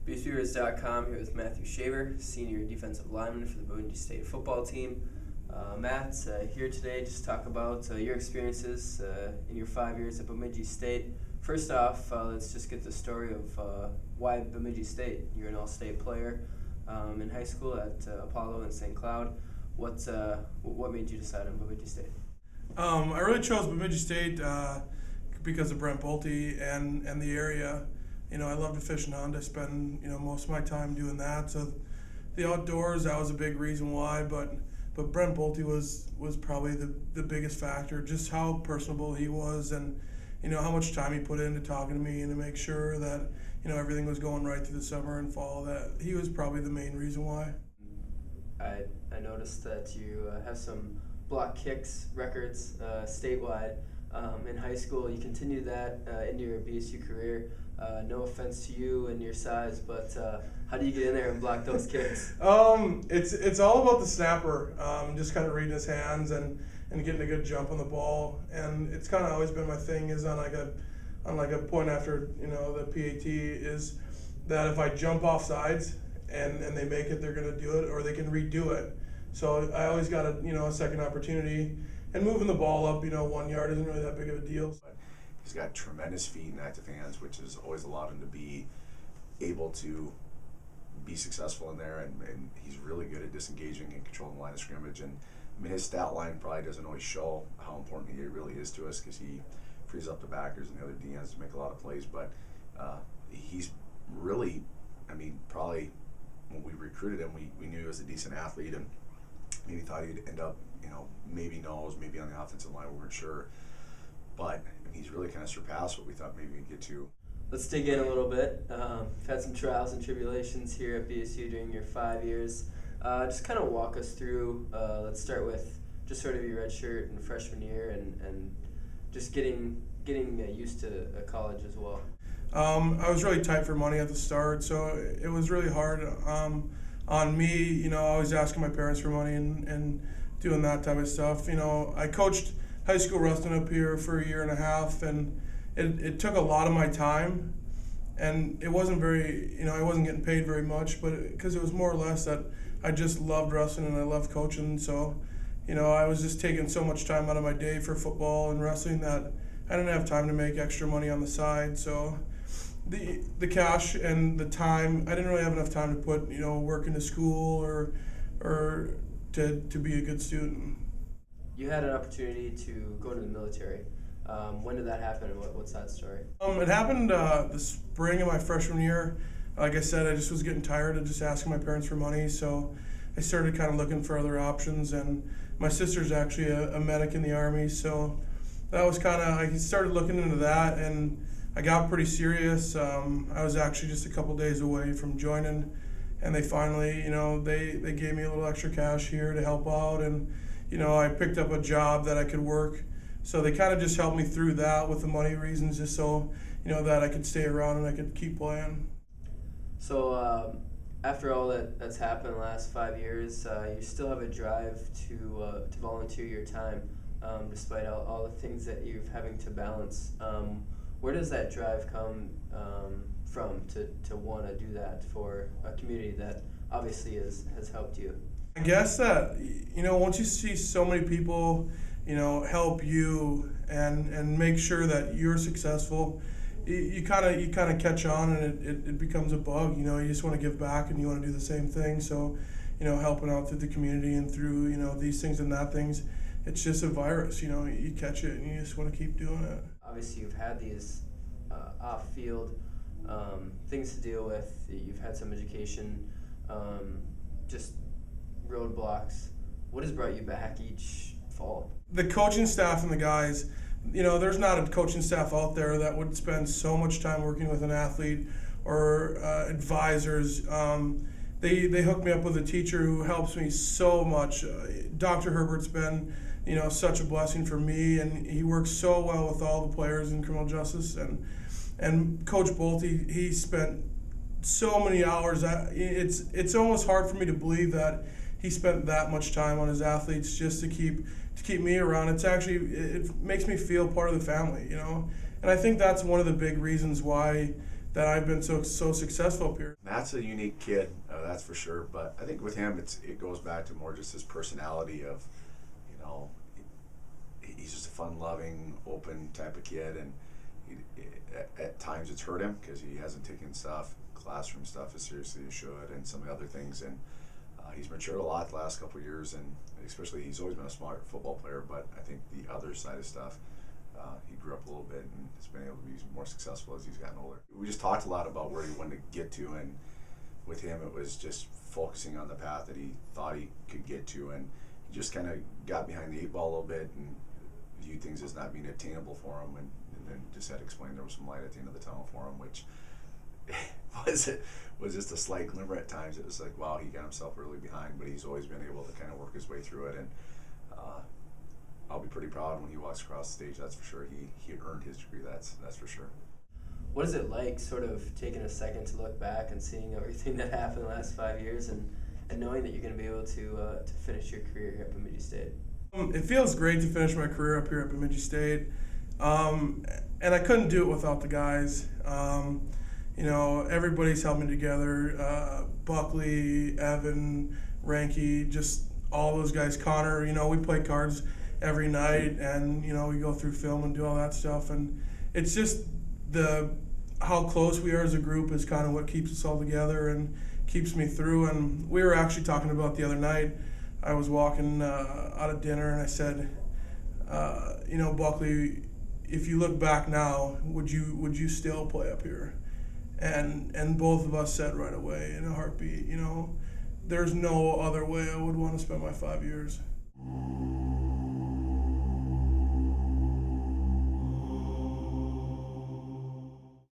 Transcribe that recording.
BSUers.com here with Matthew Shaver, senior defensive lineman for the Bemidji State football team. Matt, here today just to talk about your experiences in your 5 years at Bemidji State. First off, let's just get the story of why Bemidji State. You're an all-state player in high school at Apollo and St. Cloud. What made you decide on Bemidji State? I really chose Bemidji State because of Brent Bolte and the area. You know, I love to fish and hunt. I spend, most of my time doing that. So the outdoors, that was a big reason why. But Brent Bolte was probably the biggest factor, just how personable he was and, how much time he put into talking to me and to make sure that, everything was going right through the summer and fall. That he was probably the main reason why. I noticed that you have some block kicks records statewide in high school. You continued that into your BSU career. No offense to you and your size, but how do you get in there and block those kicks? It's all about the snapper, just kind of reading his hands and getting a good jump on the ball. And it's kind of always been my thing is on like a point after the PAT is that if I jump off sides and they make it, they're going to do it or they can redo it. So I always got a second opportunity, and moving the ball up 1 yard isn't really that big of a deal. He's got tremendous feet and active hands, which has always allowed him to be able to be successful in there, and he's really good at disengaging and controlling the line of scrimmage. And I mean, his stat line probably doesn't always show how important he really is to us because he frees up the backers and the other DNs to make a lot of plays. But he's really, probably when we recruited him, we knew he was a decent athlete and maybe thought he'd end up, maybe nose, maybe on the offensive line, we weren't sure. But he's really kind of surpassed what we thought maybe we'd get to. Let's dig in a little bit. You've had some trials and tribulations here at BSU during your 5 years. Just kind of walk us through, let's start with just sort of your red shirt and freshman year and just getting used to college as well. I was really tight for money at the start, so it was really hard on me, always asking my parents for money and doing that type of stuff. I coached high school wrestling up here for a year and a half, and it took a lot of my time, and it wasn't very, I wasn't getting paid very much, but because it was more or less that I just loved wrestling and I loved coaching, so, I was just taking so much time out of my day for football and wrestling that I didn't have time to make extra money on the side, so the cash and the time, I didn't really have enough time to put, work into school or to be a good student. You had an opportunity to go into the military. When did that happen, and what's that story? It happened the spring of my freshman year. Like I said, I just was getting tired of just asking my parents for money, so I started kind of looking for other options. And my sister's actually a medic in the Army, so that was I started looking into that, and I got pretty serious. I was actually just a couple days away from joining, and they finally, they gave me a little extra cash here to help out, and I picked up a job that I could work. So they kind of just helped me through that with the money reasons, just so, that I could stay around and I could keep playing. So after all that's happened the last 5 years, you still have a drive to volunteer your time, despite all the things that you're having to balance. Where does that drive come from to want to do that for a community that obviously has helped you? I guess that, once you see so many people, help you and make sure that you're successful, you kind of catch on, and it becomes a bug. You just want to give back and you want to do the same thing. So, helping out through the community and through, these things and that things, it's just a virus. You catch it and you just want to keep doing it. Obviously, you've had these off-field things to deal with. You've had some education, just roadblocks. What has brought you back each fall? The coaching staff and the guys, there's not a coaching staff out there that would spend so much time working with an athlete or advisors. They hooked me up with a teacher who helps me so much. Dr. Herbert's been, such a blessing for me, and he works so well with all the players in criminal justice. And Coach Bolte, he spent so many hours. It's almost hard for me to believe that he spent that much time on his athletes just to keep me around. It makes me feel part of the family, And I think that's one of the big reasons why that I've been so successful up here. Matt's a unique kid, that's for sure. But I think with him, it goes back to more just his personality of, he's just a fun-loving, open type of kid, and at times it's hurt him because he hasn't taken classroom stuff as seriously as he should, and some of the other things. And he's matured a lot the last couple of years, and especially he's always been a smart football player. But I think the other side of stuff, he grew up a little bit and has been able to be more successful as he's gotten older. We just talked a lot about where he wanted to get to, and with him it was just focusing on the path that he thought he could get to, and he just kind of got behind the 8 ball a little bit and viewed things as not being attainable for him, and then just had to explain there was some light at the end of the tunnel for him, which was just a slight glimmer at times. It was like, wow, he got himself really behind, but he's always been able to kind of work his way through it, and I'll be pretty proud when he walks across the stage. That's for sure. He earned his degree. That's for sure. What is it like, sort of taking a second to look back and seeing everything that happened in the last 5 years, and knowing that you're going to be able to finish your career here at Bemidji State? It feels great to finish my career up here at Bemidji State, and I couldn't do it without the guys. Everybody's helped me together. Buckley, Evan, Ranky, just all those guys. Connor, we play cards every night, and we go through film and do all that stuff, and it's just how close we are as a group is kind of what keeps us all together and keeps me through. And we were actually talking about the other night. I was walking out of dinner, and I said, Buckley, if you look back now, would you still play up here? And both of us said right away in a heartbeat, there's no other way I would want to spend my 5 years.